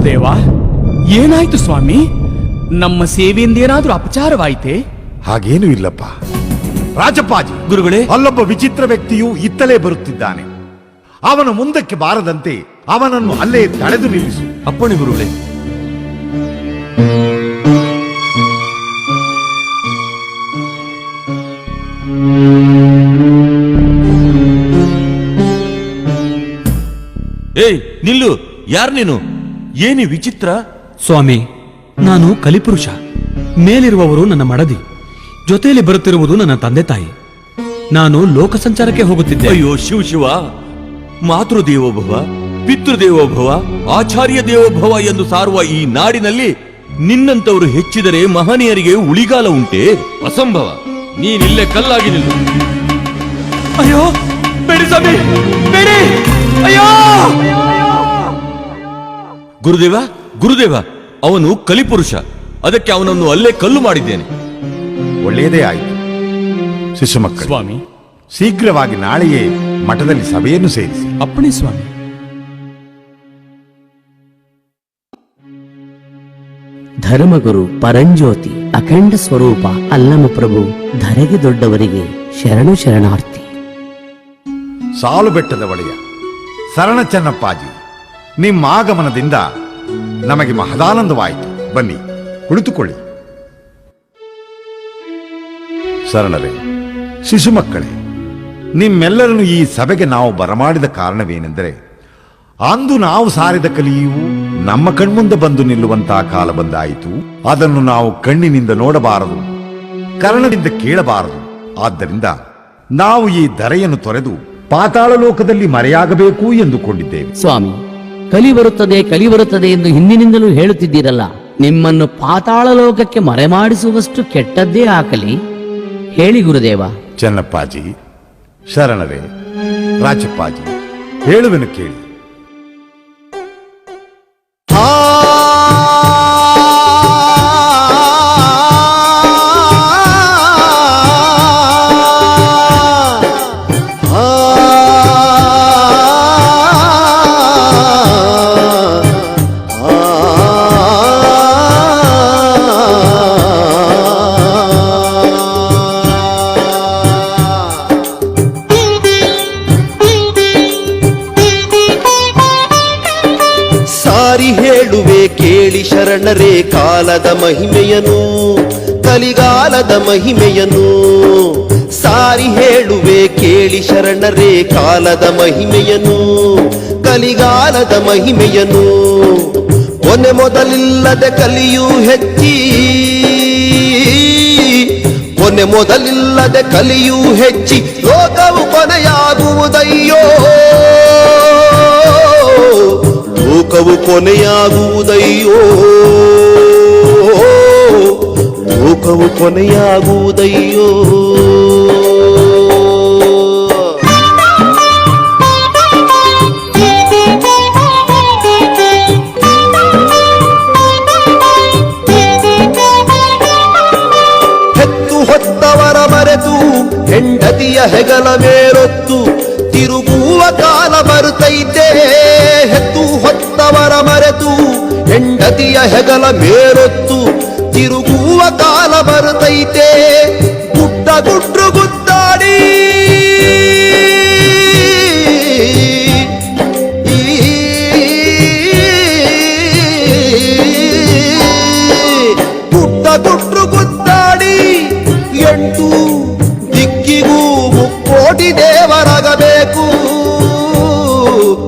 ಗುರುದೇವ, ಏನಾಯ್ತು ಸ್ವಾಮಿ? ನಮ್ಮ ಸೇವೆಯಿಂದೇನಾದ್ರೂ ಅಪಚಾರವಾಯಿತೆ? ಹಾಗೇನೂ ಇಲ್ಲಪ್ಪ. ರಾಜಪ್ಪಾಜಿ ಗುರುಗಳೇ, ಅಲ್ಲೊಬ್ಬ ವಿಚಿತ್ರ ವ್ಯಕ್ತಿಯು ಇತ್ತಲೇ ಬರುತ್ತಿದ್ದಾನೆ. ಅವನು ಮುಂದಕ್ಕೆ ಬಾರದಂತೆ ಅವನನ್ನು ಅಲ್ಲೇ ತಡೆದು ನಿಲ್ಲಿಸು. ಅಪ್ಪಣೆ ಗುರುಗಳೇ. ಏಯ್ ನಿಲ್ಲು! ಯಾರು ನೀನು? ಏನಿ ವಿಚಿತ್ರ? ಸ್ವಾಮಿ, ನಾನು ಕಲಿಪುರುಷ. ಮೇಲಿರುವವರು ನನ್ನ ಮಡದಿ, ಜೊತೆಯಲ್ಲಿ ಬರುತ್ತಿರುವುದು ನನ್ನ ತಂದೆ ತಾಯಿ. ನಾನು ಲೋಕ ಸಂಚಾರಕ್ಕೆ ಹೋಗುತ್ತಿದ್ದೆ. ಅಯ್ಯೋ ಶಿವ ಶಿವ! ಮಾತೃದೇವೋಭವ, ಪಿತೃದೇವೋಭವ, ಆಚಾರ್ಯ ದೇವೋಭವ ಎಂದು ಸಾರುವ ಈ ನಾಡಿನಲ್ಲಿ ನಿನ್ನಂತವರು ಹೆಚ್ಚಿದರೆ ಮಹನೀಯರಿಗೆ ಉಳಿಗಾಲ ಉಂಟೆ? ಅಸಂಭವ. ನೀನಿಲ್ಲೇ ಕಲ್ಲಾಗಿ ನಿಲ್ಲು. ಅಯ್ಯೋ ಬೇಡಿ ಸ್ವಾಮಿ, ಬೇಡಿ! ಅಯ್ಯೋ ಗುರುದೇವ, ಗುರುದೇವ, ಅವನು ಕಲಿಪುರುಷ. ಅದಕ್ಕೆ ಅವನನ್ನು ಅಲ್ಲೇ ಕಲ್ಲು ಮಾಡಿದ್ದೇನೆ. ಒಳ್ಳೆಯದೇ ಆಯಿತು. ಶಿಶುಮಕ್ಕಳು, ಸ್ವಾಮಿ. ಶೀಘ್ರವಾಗಿ ನಾಳೆಯೇ ಮಠದಲ್ಲಿ ಸಭೆಯನ್ನು ಸೇರಿಸಿ. ಅಪ್ಪಣೆ ಸ್ವಾಮಿ. ಧರ್ಮಗುರು ಪರಂಜ್ಯೋತಿ ಅಖಂಡ ಸ್ವರೂಪ ಅಲ್ಲಮ ಪ್ರಭು ಧರೆಗೆ ದೊಡ್ಡವರಿಗೆ ಶರಣು ಶರಣಾರ್ಥಿ. ಸಾಲು ಬೆಟ್ಟದ ಒಡೆಯ ಶರಣ ಚೆನ್ನಪ್ಪಾಜಿ, ನಿಮ್ಮ ಆಗಮನದಿಂದ ನಮಗೆ ಮಹದಾನಂದವಾಯಿತು. ಬನ್ನಿ, ಕುಳಿತುಕೊಳ್ಳಿ. ಶರಣರೇ, ಶಿಶುಮಕ್ಕಳೇ, ನಿಮ್ಮೆಲ್ಲರನ್ನು ಈ ಸಭೆಗೆ ನಾವು ಬರಮಾಡಿದ ಕಾರಣವೇನೆಂದರೆ, ಅಂದು ನಾವು ಸಾರಿದ ಕಲಿಯು ನಮ್ಮ ಕಣ್ಮುಂದೆ ಬಂದು ನಿಲ್ಲುವಂತಹ ಕಾಲ ಬಂದಾಯಿತು. ಅದನ್ನು ನಾವು ಕಣ್ಣಿನಿಂದ ನೋಡಬಾರದು, ಕರ್ಣದಿಂದ ಕೇಳಬಾರದು. ಆದ್ದರಿಂದ ನಾವು ಈ ಧರೆಯನ್ನು ತೊರೆದು ಪಾತಾಳ ಲೋಕದಲ್ಲಿ ಮರೆಯಾಗಬೇಕು ಎಂದುಕೊಂಡಿದ್ದೇವೆ. ಸ್ವಾಮಿ, ಕಲಿ ಬರುತ್ತದೆ ಎಂದು ಹಿಂದಿನಿಂದಲೂ ಹೇಳುತ್ತಿದ್ದೀರಲ್ಲ, ನಿಮ್ಮನ್ನು ಪಾತಾಳ ಲೋಕಕ್ಕೆ ಮರೆಮಾಡಿಸುವಷ್ಟು ಕೆಟ್ಟದ್ದೇ ಆಗಲಿ ಹೇಳಿ ಗುರುದೇವ. ಚೆನ್ನಪ್ಪಾಜಿ, ಶರಣರೇ, ರಾಜಪ್ಪಾಜಿ, ಹೇಳುವೆನು ಕೇಳಿ. ಕೇಳಿ ಶರಣರೇ ಕಾಲದ ಮಹಿಮೆಯನು, ಕಲಿಗಾಲದ ಮಹಿಮೆಯನು. ಸಾರಿ ಹೇಳುವೆ ಕೇಳಿ ಶರಣರೇ ಕಾಲದ ಮಹಿಮೆಯನು, ಕಲಿಗಾಲದ ಮಹಿಮೆಯನು. ಕೊನೆ ಮೊದಲಿಲ್ಲದೆ ಕಲಿಯು ಹೆಚ್ಚಿ, ಕೊನೆ ಮೊದಲಿಲ್ಲದೆ ಕಲಿಯು ಹೆಚ್ಚಿ, ಲೋಕವು ಕೊನೆಯಾಗುವುದಯ್ಯೋ, ಲೋಕವು ಕೊನೆಯಾಗುವುದಯ್ಯೋ, ಲೋಕವು ಕೊನೆಯಾಗುವುದಯ್ಯೋ. ಹೆತ್ತು ಹೊತ್ತವರ ಮರೆತು ಹೆಂಡತಿಯ ಹೆಗಲ ಮೇರೊತ್ತು ತಿರುಗುವ ಕಾಲ ಬರುತ್ತೈತೆ. ಹೆತ್ತು ಹೊತ್ತವರ ಮರೆತು ಹೆಂಡತಿಯ ಹೆಗಲ ಮೇರೊತ್ತು ತಿರುಗುವ ಕಾಲ ಬರುತ್ತೈತೆ. ಗುಡ್ಡ ಗುಡ್ರು ಗುದ್ದಾಡಿ ಗುಡ್ಡ ಗುಡ್ರು ಗುದ್ದಾಡಿ ಎಂಟು ದಿಕ್ಕಿಗೂ ಮುಕ್ಕೋಟಿ ದೇವರಾಗಬೇಕು,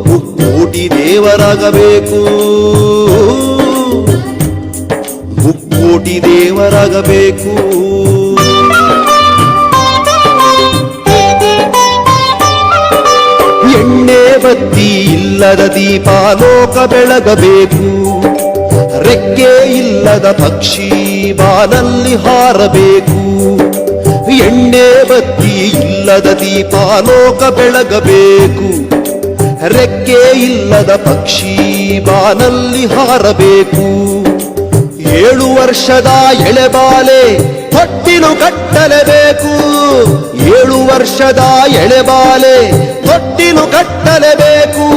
ಮುಕ್ಕೋಟಿ ದೇವರಾಗಬೇಕು, ಮುಕ್ಕೋಟಿ ದೇವರಾಗಬೇಕು. ಎಣ್ಣೆ ಬತ್ತಿ ಇಲ್ಲದ ದೀಪ ಲೋಕ ಬೆಳಗಬೇಕು, ರೆಕ್ಕೆ ಇಲ್ಲದ ಪಕ್ಷಿ ಬಾನಲ್ಲಿ ಹಾರಬೇಕು. ಎಣ್ಣೆ ಬತ್ತಿ ಇಲ್ಲದ ದೀಪ ಲೋಕ ಬೆಳಗಬೇಕು, ರೆಕ್ಕೆ ಇಲ್ಲದ ಪಕ್ಷಿ ಬಾನಲ್ಲಿ ಹಾರಬೇಕು. 7 ವರ್ಷದ ಎಳೆಬಾಲೆ ತೊಟ್ಟಿಲು ಕಟ್ಟಲೇಬೇಕು, 7 ವರ್ಷದ ಎಳೆಬಾಲೆ ತೊಟ್ಟಿಲು ಕಟ್ಟಲೇಬೇಕು.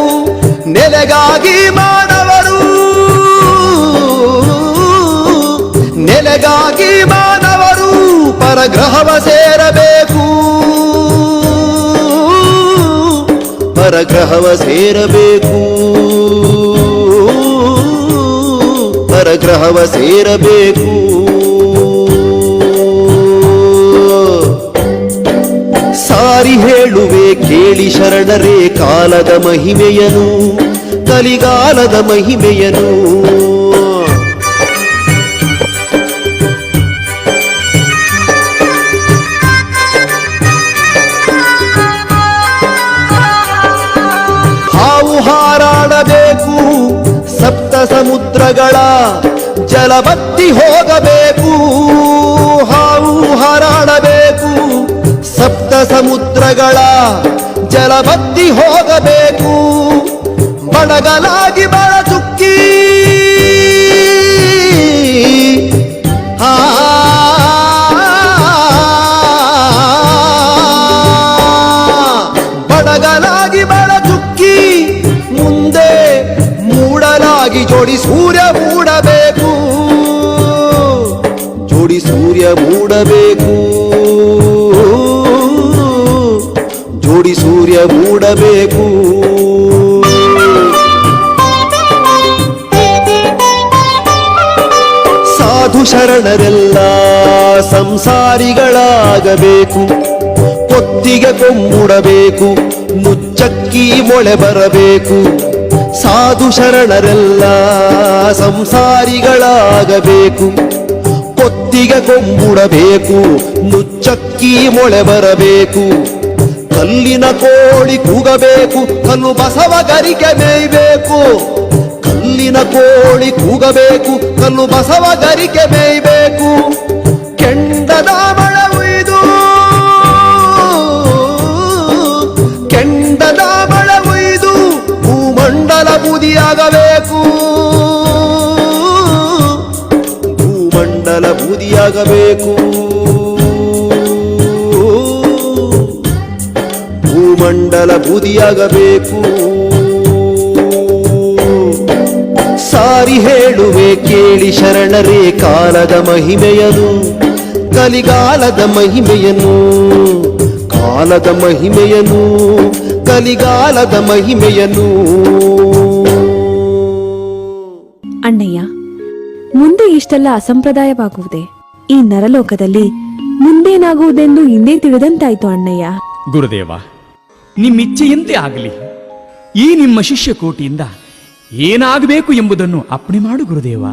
ನೆಲೆಗಾಗಿ ಮಾನವರು ದಯೆಗಾಗಿ ಮಾನವರು ಪರಗ್ರಹವ ಸೇರಬೇಕು, ಪರಗ್ರಹವ ಸೇರಬೇಕು, ಪರಗ್ರಹವ ಸೇರಬೇಕು. ಸಾರಿ ಹೇಳುವೆ ಕೇಳಿ ಶರಣರೇ ಕಾಲದ ಮಹಿಮೆಯನು, ಕಲಿಗಾಲದ ಮಹಿಮೆಯನು. ಹಾವು ಹಾರಾಡಬೇಕು ಸಪ್ತ ಸಮುದ್ರಗಳ ಜಲಬತ್ತಿ ಹೋಗಬೇಕು, ಹಾವು ಹಾರಾಡಬೇಕು ಸಪ್ತ ಸಮುದ್ರಗಳ ಜಲಬತ್ತಿ ಹೋಗಬೇಕು. ಬಡಗಲಾಗಿ ಬಡಚುಕ್ಕಿ ಬಡಗಲಾಗಿ ಬಡಚುಕ್ಕಿ ಮುಂದೆ ಮೂಡಲಾಗಿ ಜೋಡಿ ಸೂರ್ಯ ಮೂಡಬೇಕು, ಜೋಡಿ ಸೂರ್ಯ ಮೂಡಬೇಕು, ಜೋಡಿ ಸೂರ್ಯ ಮೂಡಬೇಕು. ಸಾಧು ಶರಣರೆಲ್ಲ ಸಂಸಾರಿಗಳಾಗಬೇಕು, ಕೊತ್ತಿಗೆ ಕೊಂಬುಡಬೇಕು, ನುಚ್ಚಕ್ಕಿ ಮೊಳೆ ಬರಬೇಕು. ಸಾಧು ಶರಣರೆಲ್ಲ ಸಂಸಾರಿಗಳಾಗಬೇಕು, ಕೊತ್ತಿಗೆ ಕೊಂಬುಡಬೇಕು, ನುಚ್ಚಕ್ಕಿ ಮೊಳೆ ಬರಬೇಕು. ಕಲ್ಲಿನ ಕೋಳಿ ಕೂಗಬೇಕು, ಕಲ್ಲು ಬಸವ ಗರಿಕೆ ಮೇಯ್ಬೇಕು. ಕಲ್ಲಿನ ಕೋಳಿ ಕೂಗಬೇಕು, ಕಲ್ಲು ಬಸವ ಗರಿಕೆ ಮೇಯ್ಬೇಕು. ಕೆಂಡದ ಮಳ ಉಯ್ದು, ಕೆಂಡದ ಮಳ ಉಯ್ದು ಭೂಮಂಡಲ ಬೂದಿಯಾಗಬೇಕು, ಭೂಮಂಡಲ ಬೂದಿಯಾಗಬೇಕು, ಭೂಮಂಡಲ ಬೂದಿಯಾಗಬೇಕು. ಸಾರಿ ಹೇಳುವೆ ಕೇಳಿ ಶರಣರೇ ಕಾಲದ ಮಹಿಮೆಯನು, ಕಲಿಗಾಲದ ಮಹಿಮೆಯನು, ಕಾಲದ ಮಹಿಮೆಯನು, ಕಲಿಗಾಲದ ಮಹಿಮೆಯನು. ಅಣ್ಣಯ್ಯ, ಮುಂದೆ ಇಷ್ಟೆಲ್ಲ ಅಸಂಪ್ರದಾಯವಾಗುವುದೇ? ಈ ನರಲೋಕದಲ್ಲಿ ಮುಂದೇನಾಗುವುದೆಂದು ಹಿಂದೆ ತಿಳಿದಂತಾಯ್ತು ಅಣ್ಣಯ್ಯ. ಗುರುದೇವ, ನಿಮ್ಮಿಚ್ಛೆಯಂತೆ ಆಗಲಿ. ಈ ನಿಮ್ಮ ಶಿಷ್ಯ ಕೋಟಿಯಿಂದ ಏನಾಗಬೇಕು ಎಂಬುದನ್ನು ಅಪ್ಪಣೆ ಮಾಡು ಗುರುದೇವ.